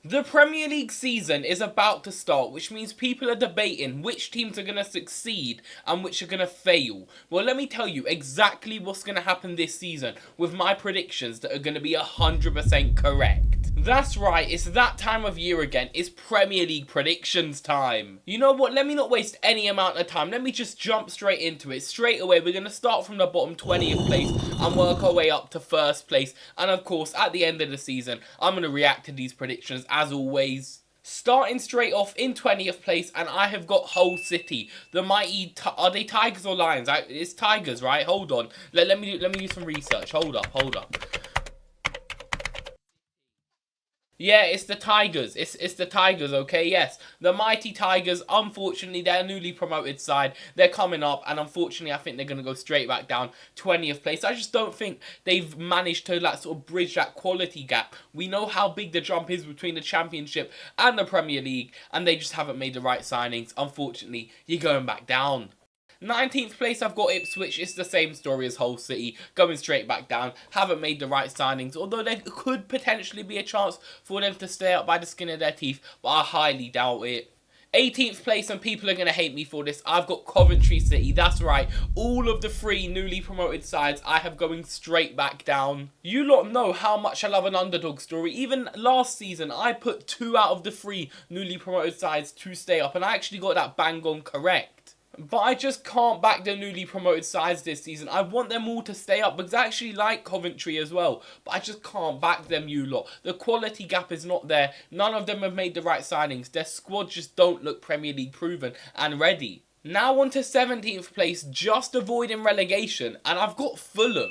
The Premier League season is about to start, which means people are debating which teams are going to succeed and which are going to fail. Well, let me tell you exactly what's going to happen this season with my predictions that are going to be 100% correct. That's right, it's that time of year again. It's Premier League predictions time. You know what, let me not waste any amount of time. Let me just jump straight into it. Straight away, we're going to start from the bottom 20th place and work our way up to first place. And of course, at the end of the season, I'm going to react to these predictions as always. Starting straight off in 20th place, and I have got Hull City. The mighty, are they Tigers or Lions? It's Tigers, right? Hold on. Let me do some research. Hold up. Yeah, it's the Tigers. It's the Tigers, okay? Yes. The mighty Tigers, unfortunately, they're a newly promoted side. They're coming up, and unfortunately, I think they're going to go straight back down 20th place. I just don't think they've managed to like sort of bridge that quality gap. We know how big the jump is between the Championship and the Premier League, and they just haven't made the right signings. Unfortunately, you're going back down. 19th place, I've got Ipswich. It's the same story as Hull City, going straight back down. Haven't made the right signings, although there could potentially be a chance for them to stay up by the skin of their teeth, but I highly doubt it. 18th place, and people are going to hate me for this, I've got Coventry City. That's right, all of the three newly promoted sides I have going straight back down. You lot know how much I love an underdog story. Even last season, I put 2 out of the 3 newly promoted sides to stay up, and I actually got that bang on correct. But I just can't back the newly promoted sides this season. I want them all to stay up because I actually like Coventry as well. But I just can't back them, you lot. The quality gap is not there. None of them have made the right signings. Their squad just don't look Premier League proven and ready. Now on to 17th place, just avoiding relegation. And I've got Fulham.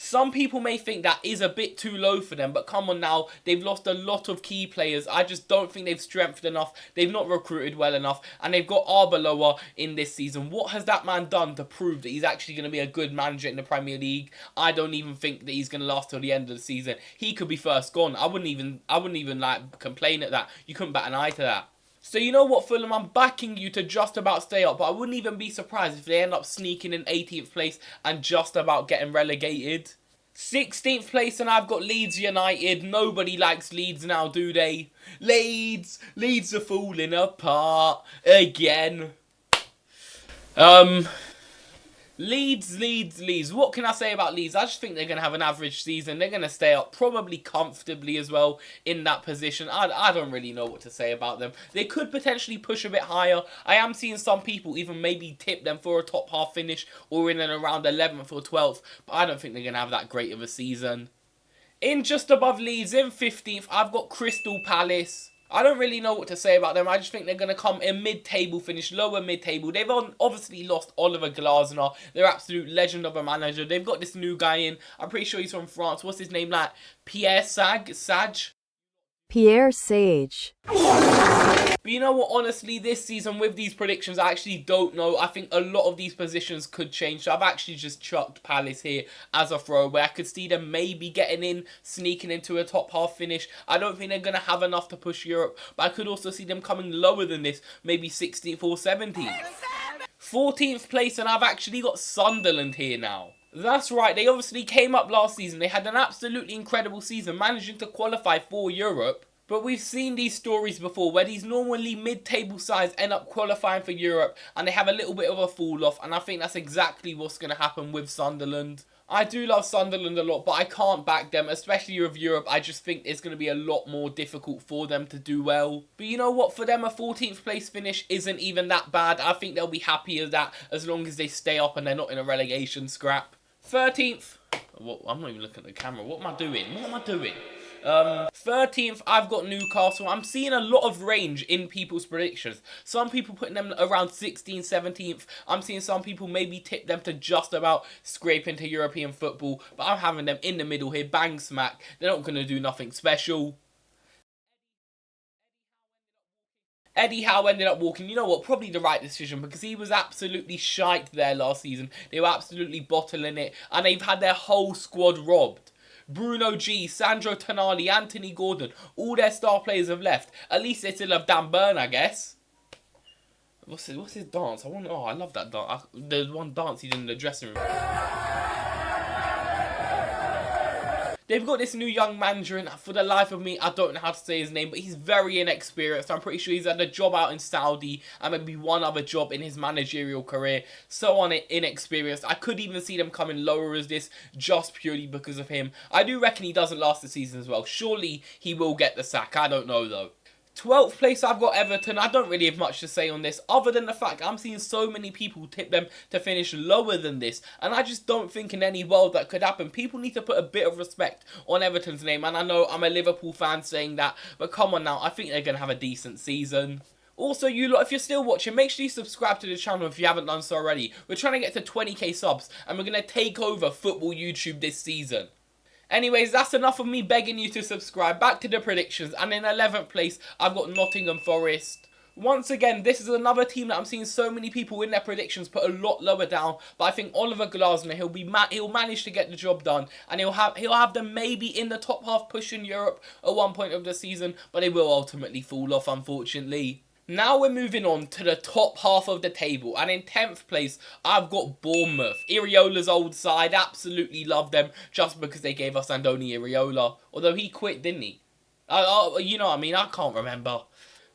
Some people may think that is a bit too low for them, but come on now, they've lost a lot of key players. I just don't think they've strengthened enough, they've not recruited well enough, and they've got Arbeloa in this season. What has that man done to prove that he's actually going to be a good manager in the Premier League? I don't even think that he's going to last till the end of the season. He could be first gone. I wouldn't even like complain at that. You couldn't bat an eye to that. So you know what, Fulham, I'm backing you to just about stay up, but I wouldn't even be surprised if they end up sneaking in 18th place and just about getting relegated. 16th place, and I've got Leeds United. Nobody likes Leeds now, do they? Leeds are falling apart again. Leeds. What can I say about Leeds? I just think they're going to have an average season. They're going to stay up probably comfortably as well in that position. I don't really know what to say about them. They could potentially push a bit higher. I am seeing some people even maybe tip them for a top half finish or in and around 11th or 12th. But I don't think they're going to have that great of a season. In just above Leeds, in 15th, I've got Crystal Palace. I don't really know what to say about them. I just think they're going to come in mid-table finish, lower mid-table. They've obviously lost Oliver Glasner, their absolute legend of a manager. They've got this new guy in. I'm pretty sure he's from France. What's his name? Like Pierre Sage? Pierre Sage. But you know what, honestly, this season with these predictions, I actually don't know. I think a lot of these positions could change. So I've actually just chucked Palace here as a throwaway. I could see them maybe getting in, sneaking into a top half finish. I don't think they're going to have enough to push Europe. But I could also see them coming lower than this, maybe 16th or 17th. 14th place, and I've actually got Sunderland here now. That's right, they obviously came up last season. They had an absolutely incredible season, managing to qualify for Europe. But we've seen these stories before where these normally mid-table sides end up qualifying for Europe and they have a little bit of a fall off, and I think that's exactly what's going to happen with Sunderland. I do love Sunderland a lot, but I can't back them, especially with Europe. I just think it's going to be a lot more difficult for them to do well. But you know what? For them, a 14th place finish isn't even that bad. I think they'll be happy with that as long as they stay up and they're not in a relegation scrap. 13th. I'm not even looking at the camera. What am I doing? 13th, I've got Newcastle. I'm seeing a lot of range in people's predictions. Some people putting them around 16th, 17th. I'm seeing some people maybe tip them to just about scrape into European football. But I'm having them in the middle here, bang smack. They're not going to do nothing special. Eddie Howe ended up walking. You know what? Probably the right decision because he was absolutely shite there last season. They were absolutely bottling it. And they've had their whole squad robbed. Bruno G, Sandro Tonali, Anthony Gordon, all their star players have left. At least they still have Dan Burn, I guess. What's his dance? I love that dance. There's one dance he did in the dressing room. They've got this new young manager, and for the life of me, I don't know how to say his name, but he's very inexperienced. I'm pretty sure he's had a job out in Saudi and maybe one other job in his managerial career. So inexperienced. I could even see them coming lower as this just purely because of him. I do reckon he doesn't last the season as well. Surely he will get the sack. I don't know though. 12th place, I've got Everton. I don't really have much to say on this other than the fact I'm seeing so many people tip them to finish lower than this, and I just don't think in any world that could happen. People need to put a bit of respect on Everton's name, and I know I'm a Liverpool fan saying that, but come on now, I think they're going to have a decent season. Also, you lot, if you're still watching, make sure you subscribe to the channel if you haven't done so already. We're trying to get to 20k subs, and we're going to take over football YouTube this season. Anyways, that's enough of me begging you to subscribe. Back to the predictions. And in 11th place, I've got Nottingham Forest. Once again, this is another team that I'm seeing so many people in their predictions put a lot lower down. But I think Oliver Glasner, he'll manage to get the job done. And he'll have them maybe in the top half pushing Europe at one point of the season. But they will ultimately fall off, unfortunately. Now we're moving on to the top half of the table, and in 10th place, I've got Bournemouth. Iriola's old side, absolutely love them, just because they gave us Andoni Iriola. Although he quit, didn't he? You know what I mean, I can't remember.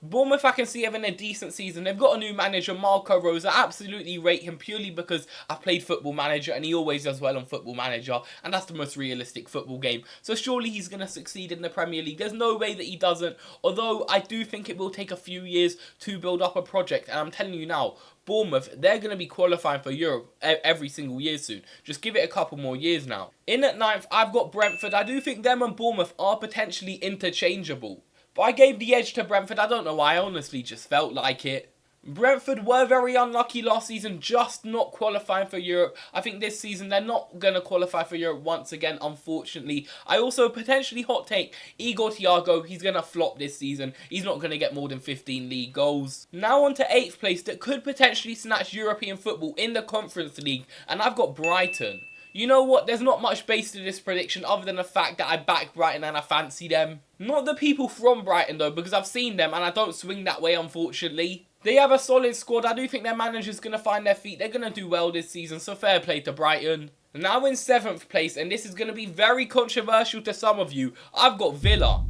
Bournemouth, I can see having a decent season. They've got a new manager, Marco Rose. I absolutely rate him purely because I've played Football Manager and he always does well on Football Manager, and that's the most realistic football game. So surely he's going to succeed in the Premier League. There's no way that he doesn't, although I do think it will take a few years to build up a project. And I'm telling you now, Bournemouth, they're going to be qualifying for Europe every single year soon. Just give it a couple more years now. In at 9th, I've got Brentford. I do think them and Bournemouth are potentially interchangeable. But I gave the edge to Brentford. I don't know why. I honestly just felt like it. Brentford were very unlucky last season, just not qualifying for Europe. I think this season they're not going to qualify for Europe once again, unfortunately. I also potentially hot take Igor Thiago. He's going to flop this season. He's not going to get more than 15 league goals. Now on to 8th place that could potentially snatch European football in the Conference League. And I've got Brighton. You know what, there's not much base to this prediction other than the fact that I back Brighton and I fancy them. Not the people from Brighton though, because I've seen them and I don't swing that way, unfortunately. They have a solid squad. I do think their manager's going to find their feet. They're going to do well this season, so fair play to Brighton. Now in 7th place, and this is going to be very controversial to some of you, I've got Villa.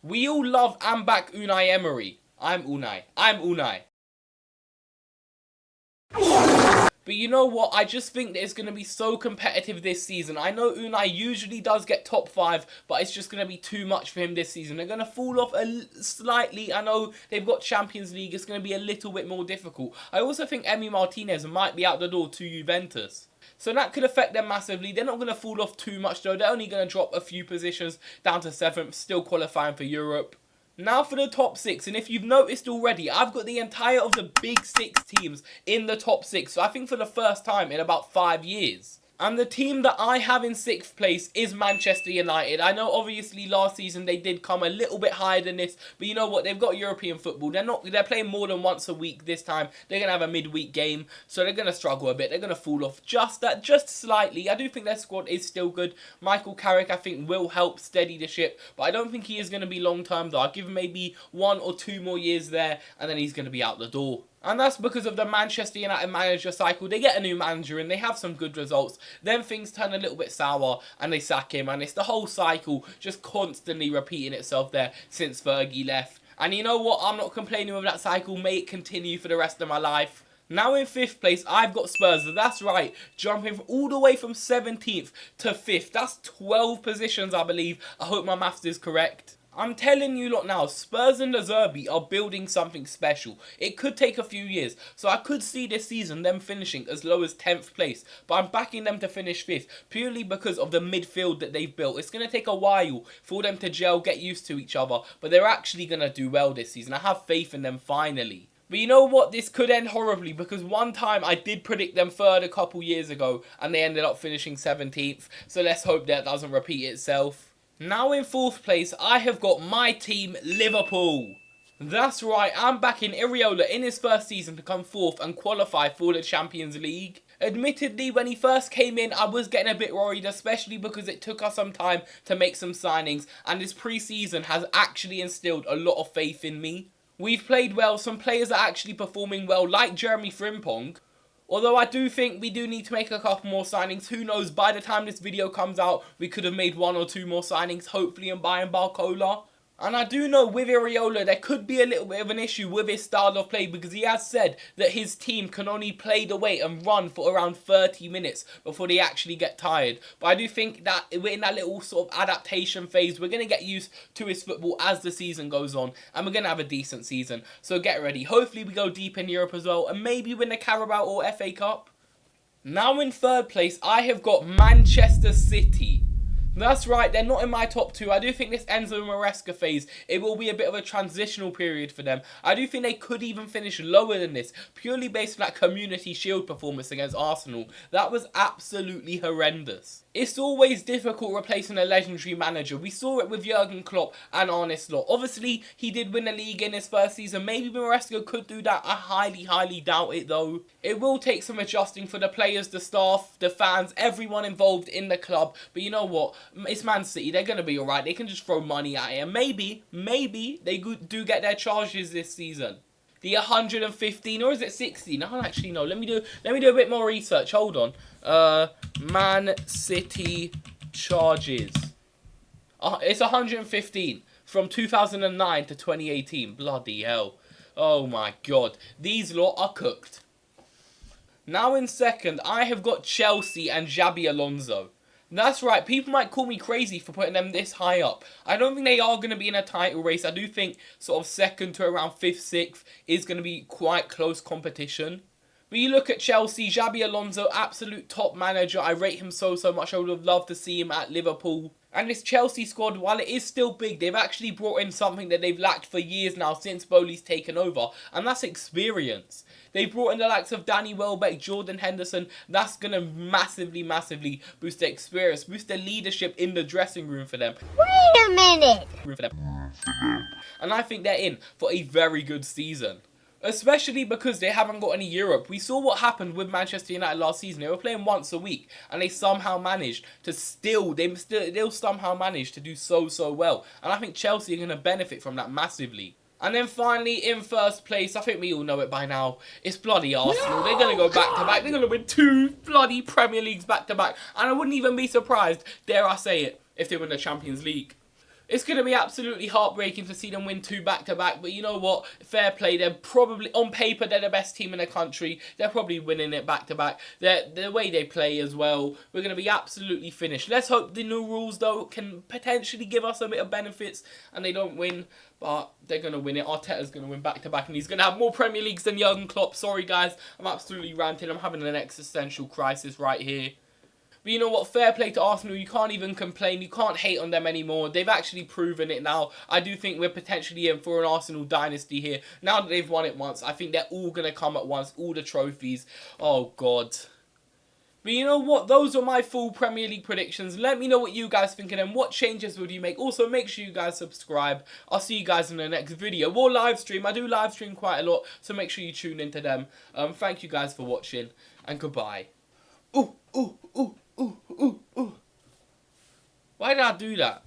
We all love and back Unai Emery. I'm Unai. But you know what, I just think that it's going to be so competitive this season. I know Unai usually does get top 5, but it's just going to be too much for him this season. They're going to fall off slightly. I know they've got Champions League, it's going to be a little bit more difficult. I also think Emi Martinez might be out the door to Juventus. So that could affect them massively. They're not going to fall off too much though. They're only going to drop a few positions down to 7th, still qualifying for Europe. Now for the top 6, and if you've noticed already, I've got the entire of the big 6 teams in the top 6. So I think for the first time in about 5 years. And the team that I have in 6th place is Manchester United. I know obviously last season they did come a little bit higher than this, but you know what, they've got European football. They're playing more than once a week this time. They're going to have a midweek game, so they're going to struggle a bit. They're going to fall off just slightly. I do think their squad is still good. Michael Carrick, I think, will help steady the ship, but I don't think he is going to be long term though. I'll give him maybe 1 or 2 more years there, and then he's going to be out the door. And that's because of the Manchester United manager cycle. They get a new manager and they have some good results. Then things turn a little bit sour and they sack him. And it's the whole cycle just constantly repeating itself there since Fergie left. And you know what? I'm not complaining with that cycle. May it continue for the rest of my life. Now in 5th place, I've got Spurs. That's right, jumping all the way from 17th to 5th. That's 12 positions, I believe. I hope my maths is correct. I'm telling you lot now, Spurs and De Zerbi are building something special. It could take a few years, so I could see this season them finishing as low as 10th place, but I'm backing them to finish 5th, purely because of the midfield that they've built. It's going to take a while for them to gel, get used to each other, but they're actually going to do well this season. I have faith in them finally. But you know what, this could end horribly, because one time I did predict them 3rd a couple years ago, and they ended up finishing 17th, so let's hope that doesn't repeat itself. Now in 4th place, I have got my team, Liverpool. That's right, I'm backing Iriola in his first season to come 4th and qualify for the Champions League. Admittedly, when he first came in, I was getting a bit worried, especially because it took us some time to make some signings, and this pre-season has actually instilled a lot of faith in me. We've played well, some players are actually performing well, like Jeremy Frimpong. Although I do think we do need to make a couple more signings. Who knows, by the time this video comes out, we could have made 1 or 2 more signings, hopefully in buying Barcola. And I do know with Areola, there could be a little bit of an issue with his style of play because he has said that his team can only play the weight and run for around 30 minutes before they actually get tired. But I do think that we're in that little sort of adaptation phase. We're going to get used to his football as the season goes on and we're going to have a decent season. So get ready. Hopefully we go deep in Europe as well and maybe win the Carabao or FA Cup. Now in third place, I have got Manchester City. That's right, they're not in my top 2. I do think this Enzo Maresca phase, it will be a bit of a transitional period for them. I do think they could even finish lower than this, purely based on that Community Shield performance against Arsenal. That was absolutely horrendous. It's always difficult replacing a legendary manager. We saw it with Jurgen Klopp and Arne Slot. Obviously, he did win the league in his first season. Maybe Maresca could do that. I highly doubt it though. It will take some adjusting for the players, the staff, the fans, everyone involved in the club. But you know what? It's Man City. They're going to be alright. They can just throw money at it. And maybe they do get their charges this season. The 115 or is it 16? I don't actually know. Let me do a bit more research. Hold on. Man City charges. It's 115 from 2009 to 2018. Bloody hell. Oh my god. These lot are cooked. Now in second, I have got Chelsea and Xabi Alonso. That's right, people might call me crazy for putting them this high up. I don't think they are going to be in a title race. I do think sort of second to around 5th, 6th is going to be quite close competition. But you look at Chelsea, Xabi Alonso, absolute top manager. I rate him so much. I would have loved to see him at Liverpool. And this Chelsea squad, while it is still big, they've actually brought in something that they've lacked for years now since Bowley's taken over. And that's experience. They brought in the likes of Danny Welbeck, Jordan Henderson. That's going to massively boost their experience, boost their leadership in the dressing room for them. Wait a minute! And I think they're in for a very good season. Especially because they haven't got any Europe. We saw what happened with Manchester United last season. They were playing once a week and they somehow managed to they'll somehow manage to do so well. And I think Chelsea are going to benefit from that massively. And then finally, in first place, I think we all know it by now, it's bloody Arsenal. No! They're going to go back-to-back. They're going to win 2 bloody Premier Leagues back-to-back. And I wouldn't even be surprised, dare I say it, if they win the Champions League. It's going to be absolutely heartbreaking to see them win 2 back-to-back, but you know what? Fair play. They're probably, on paper, they're the best team in the country. They're probably winning it back-to-back. The way they play as well, we're going to be absolutely finished. Let's hope the new rules, though, can potentially give us a bit of benefits and they don't win, but they're going to win it. Arteta's going to win back-to-back and he's going to have more Premier Leagues than Jurgen Klopp. Sorry, guys. I'm absolutely ranting. I'm having an existential crisis right here. But you know what, fair play to Arsenal, you can't even complain, you can't hate on them anymore. They've actually proven it now. I do think we're potentially in for an Arsenal dynasty here. Now that they've won it once, I think they're all going to come at once, all the trophies. Oh, God. But you know what, those are my full Premier League predictions. Let me know what you guys think of them. What changes would you make? Also, make sure you guys subscribe. I'll see you guys in the next video. Or live stream. I do live stream quite a lot, so make sure you tune into them. Thank you guys for watching, and goodbye. Ooh. Why did I do that?